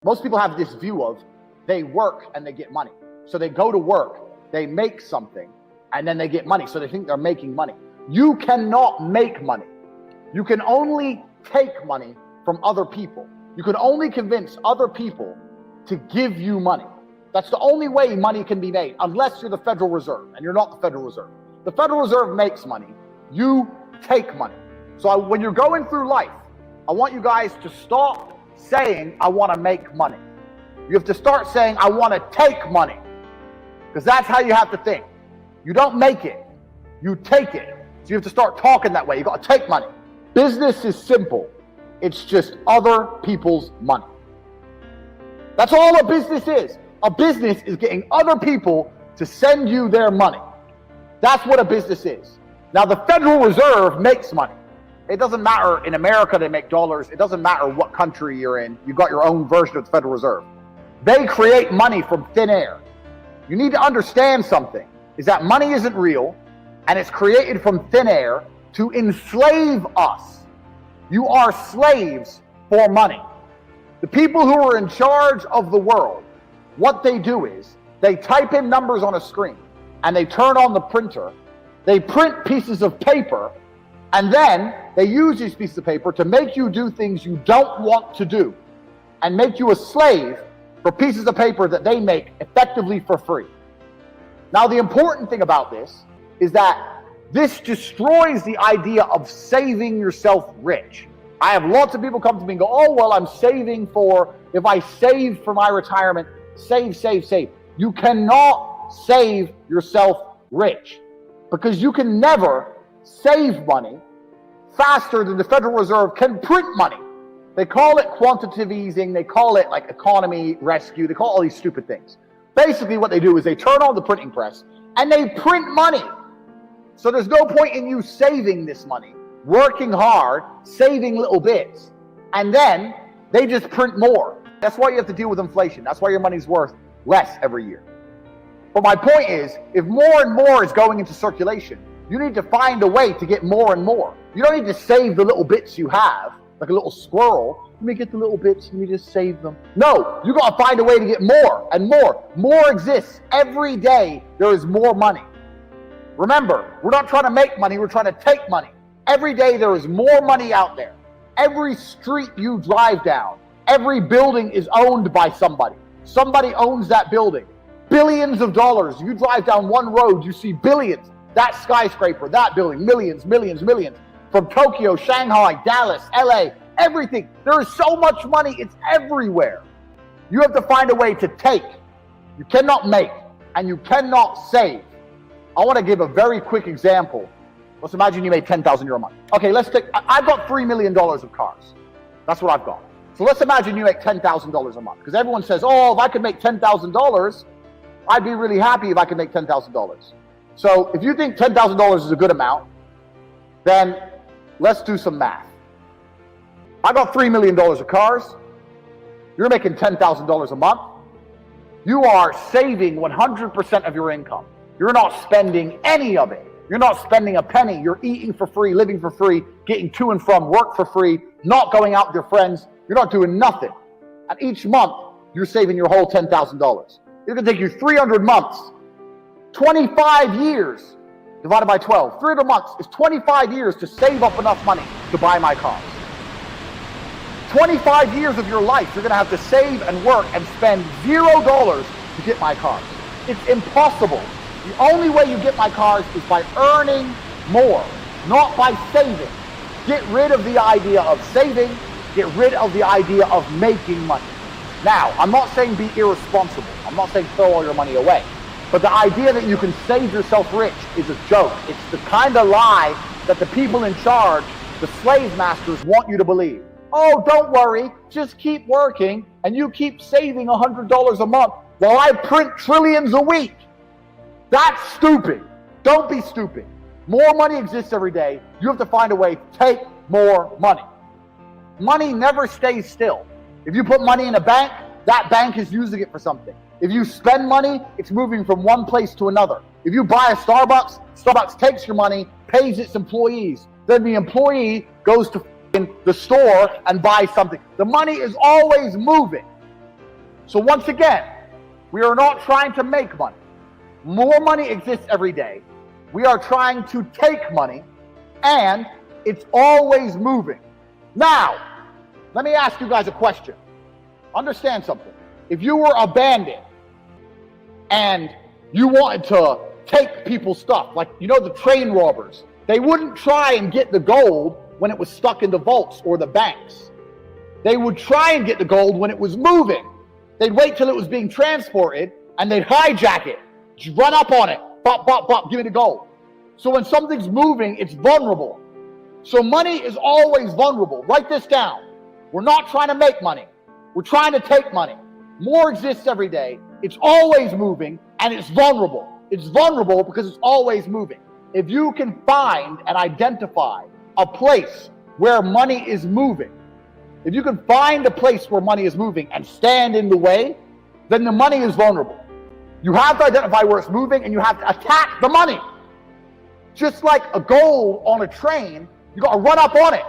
Most people have this view of they work and they get money. So they go to work, they make something, and then they get money. So they think they're making money. You cannot make money. You can only take money from other people. You can only convince other people to give you money. That's the only way money can be made, unless you're the Federal Reserve, and you're not the Federal Reserve. The Federal Reserve makes money. You take money. So when you're going through life, I want you guys to stop saying, I want to make money. You have to start saying, I want to take money. Because that's how you have to think. You don't make it, you take it. So you have to start talking that way. You got to take money. Business is simple. It's just other people's money. That's all a business is. A business is getting other people to send you their money. That's what a business is. Now, the Federal Reserve makes money. It doesn't matter. In America, they make dollars. It doesn't matter what country you're in. You've got your own version of the Federal Reserve. They create money from thin air. You need to understand something, is that money isn't real, and it's created from thin air to enslave us. You are slaves for money. The people who are in charge of the world, what they do is they type in numbers on a screen and they turn on the printer. They print pieces of paper, and then they use these pieces of paper to make you do things you don't want to do and make you a slave for pieces of paper that they make effectively for free. Now, the important thing about this is that this destroys the idea of saving yourself rich. I have lots of people come to me and go, oh, well, I'm saving for, if I save for my retirement, save. You cannot save yourself rich, because you can never save money faster than the Federal Reserve can print money. They call it quantitative easing. They call it like economy rescue. They call all these stupid things. Basically what they do is they turn on the printing press and they print money. So there's no point in you saving this money, working hard, saving little bits, and then they just print more. That's why you have to deal with inflation. That's why your money's worth less every year. But my point is, if more and more is going into circulation, you need to find a way to get more and more. You don't need to save the little bits you have, like a little squirrel. Let me get the little bits, let me just save them. No, you got to find a way to get more and more. More exists. Every day there is more money. Remember, we're not trying to make money, we're trying to take money. Every day there is more money out there. Every street you drive down, every building is owned by somebody. Somebody owns that building. Billions of dollars. You drive down one road, you see billions. That skyscraper, that building, millions. From Tokyo, Shanghai, Dallas, LA, everything. There is so much money, it's everywhere. You have to find a way to take. You cannot make, and you cannot save. I want to give a very quick example. Let's imagine you made €10,000 a month. Okay, I've got $3 million of cars. That's what I've got. So let's imagine you make $10,000 a month. Because everyone says, oh, if I could make $10,000, I'd be really happy if I could make $10,000. So if you think $10,000 is a good amount, then let's do some math. I got $3 million of cars. You're making $10,000 a month. You are saving 100% of your income. You're not spending any of it. You're not spending a penny. You're eating for free, living for free, getting to and from work for free, not going out with your friends. You're not doing nothing. And each month, you're saving your whole $10,000. It's going to take you 300 months, 25 years, divided by 12. 300 months is 25 years to save up enough money to buy my cars. 25 years of your life, you're going to have to save and work and spend $0 to get my cars. It's impossible. The only way you get my cars is by earning more, not by saving. Get rid of the idea of saving. Get rid of the idea of making money. Now, I'm not saying be irresponsible. I'm not saying throw all your money away. But the idea that you can save yourself rich is a joke. It's the kind of lie that the people in charge, the slave masters, want you to believe. Oh, don't worry, just keep working and you keep saving $100 a month while I print trillions a week. That's stupid. Don't be stupid. More money exists every day. You have to find a way to take more money. Money never stays still. If you put money in a bank, that bank is using it for something. If you spend money, it's moving from one place to another. If you buy a Starbucks, Starbucks takes your money, pays its employees. Then the employee goes to the store and buys something. The money is always moving. So once again, we are not trying to make money. More money exists every day. We are trying to take money, and it's always moving. Now, let me ask you guys a question. Understand something. If you were a bandit and you wanted to take people's stuff, like, you know, the train robbers, they wouldn't try and get the gold when it was stuck in the vaults or the banks. They would try and get the gold when it was moving. They'd wait till it was being transported and they'd hijack it, just run up on it, bop, bop, bop, give me the gold. So when something's moving, it's vulnerable. So money is always vulnerable. Write this down. We're not trying to make money. We're trying to take money. More exists every day. It's always moving, and it's vulnerable. It's vulnerable because it's always moving. If you can find and identify a place where money is moving, if you can find a place where money is moving and stand in the way, then the money is vulnerable. You have to identify where it's moving, and you have to attack the money. Just like a gold on a train, you got to run up on it.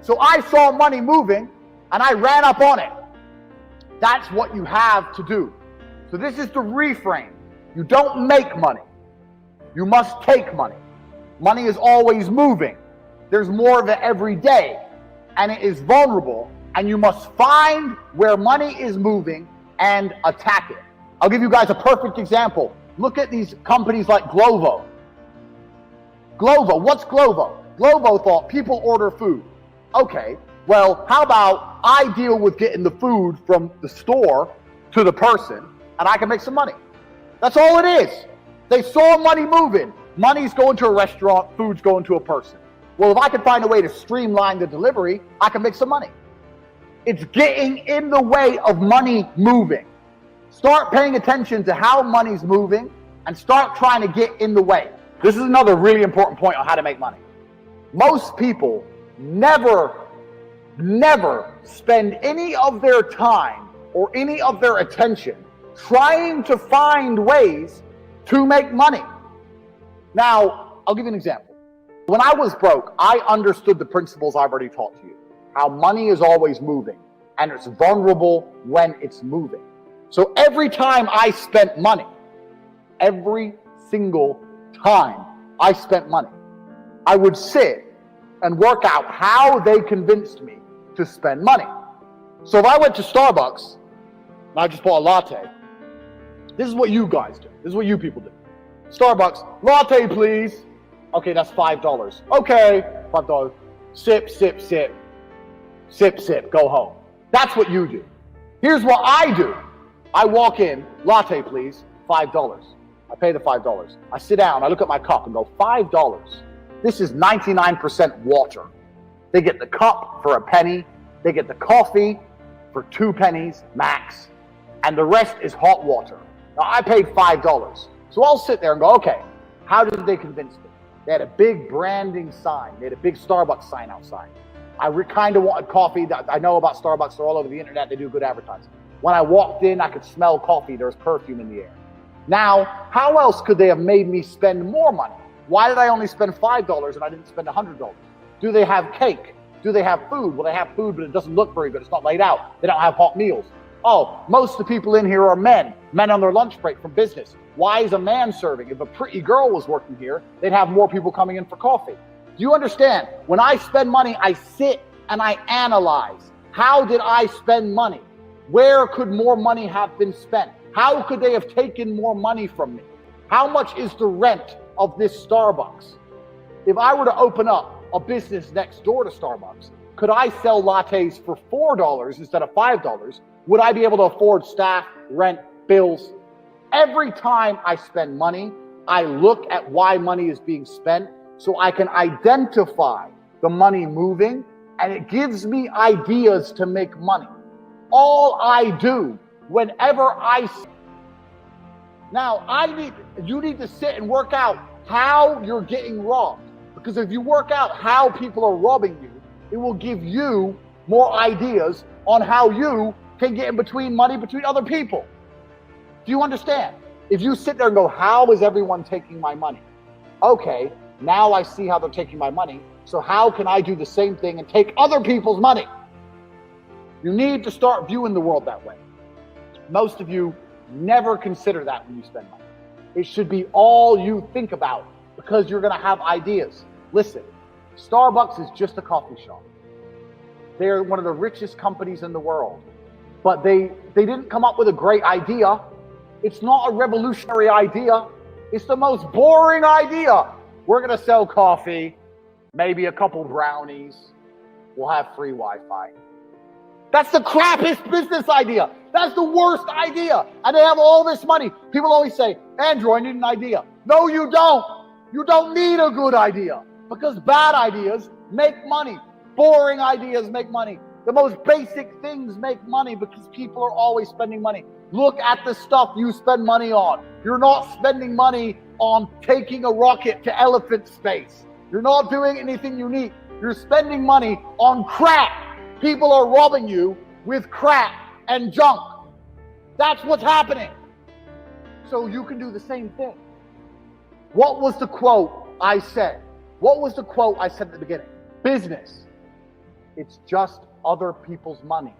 So I saw money moving, and I ran up on it. That's what you have to do. So this is the reframe. You don't make money. You must take money. Money is always moving. There's more of it every day, and it is vulnerable, and you must find where money is moving and attack it. I'll give you guys a perfect example. Look at these companies like Glovo. Glovo, what's Glovo? Glovo thought people order food. Okay, well, how about I deal with getting the food from the store to the person, and I can make some money. That's all it is. They saw money moving. Money's going to a restaurant, food's going to a person. Well, if I can find a way to streamline the delivery, I can make some money. It's getting in the way of money moving. Start paying attention to how money's moving and start trying to get in the way. This is another really important point on how to make money. Most people never spend any of their time or any of their attention trying to find ways to make money. Now, I'll give you an example. When I was broke, I understood the principles I've already taught to you. How money is always moving, and it's vulnerable when it's moving. So every time I spent money, every single time I spent money, I would sit and work out how they convinced me to spend money. So if I went to Starbucks and I just bought a latte, this is what you guys do. This is what you people do. Starbucks, latte please. Okay, that's $5. Okay, $5. Sip, sip, sip. Sip, sip, go home. That's what you do. Here's what I do. I walk in, latte please, $5. I pay the $5. I sit down, I look at my cup and go, $5. This is 99% water. They get the cup for a penny. They get the coffee for 2 pennies max. And the rest is hot water. Now I paid $5. So I'll sit there and go, okay, how did they convince me? They had a big branding sign. They had a big Starbucks sign outside. I kind of wanted coffee. I know about Starbucks. They're all over the internet. They do good advertising. When I walked in, I could smell coffee. There was perfume in the air. Now, how else could they have made me spend more money? Why did I only spend $5 and I didn't spend $100? Do they have cake? Do they have food? Well, they have food, but it doesn't look very good. It's not laid out. They don't have hot meals. Oh, most of the people in here are men on their lunch break from business. Why is a man serving? If a pretty girl was working here, they'd have more people coming in for coffee. Do you understand? When I spend money, I sit and I analyze. How did I spend money? Where could more money have been spent? How could they have taken more money from me? How much is the rent of this Starbucks? If I were to open up a business next door to Starbucks, could I sell lattes for $4 instead of $5? Would I be able to afford staff, rent, bills? Every time I spend money, I look at why money is being spent so I can identify the money moving, and it gives me ideas to make money. All I do whenever you need to sit and work out how you're getting robbed. Because if you work out how people are robbing you, it will give you more ideas on how you can get in between other people. Do you understand? If you sit there and go, how is everyone taking my money? Okay, now I see how they're taking my money. So how can I do the same thing and take other people's money? You need to start viewing the world that way. Most of you never consider that when you spend money. It should be all you think about because you're going to have ideas. Listen, Starbucks is just a coffee shop. They're one of the richest companies in the world. But they didn't come up with a great idea. It's not a revolutionary idea. It's the most boring idea. We're going to sell coffee, maybe a couple brownies. We'll have free Wi-Fi. That's the crappiest business idea. That's the worst idea. And they have all this money. People always say, Andrew, I need an idea. No, you don't. You don't need a good idea because bad ideas make money. Boring ideas make money. The most basic things make money because people are always spending money. Look at the stuff you spend money on. You're not spending money on taking a rocket to elephant space. You're not doing anything unique. You're spending money on crap. People are robbing you with crap and junk. That's what's happening. So you can do the same thing. What was the quote I said? What was the quote I said at the beginning? Business. It's just other people's money.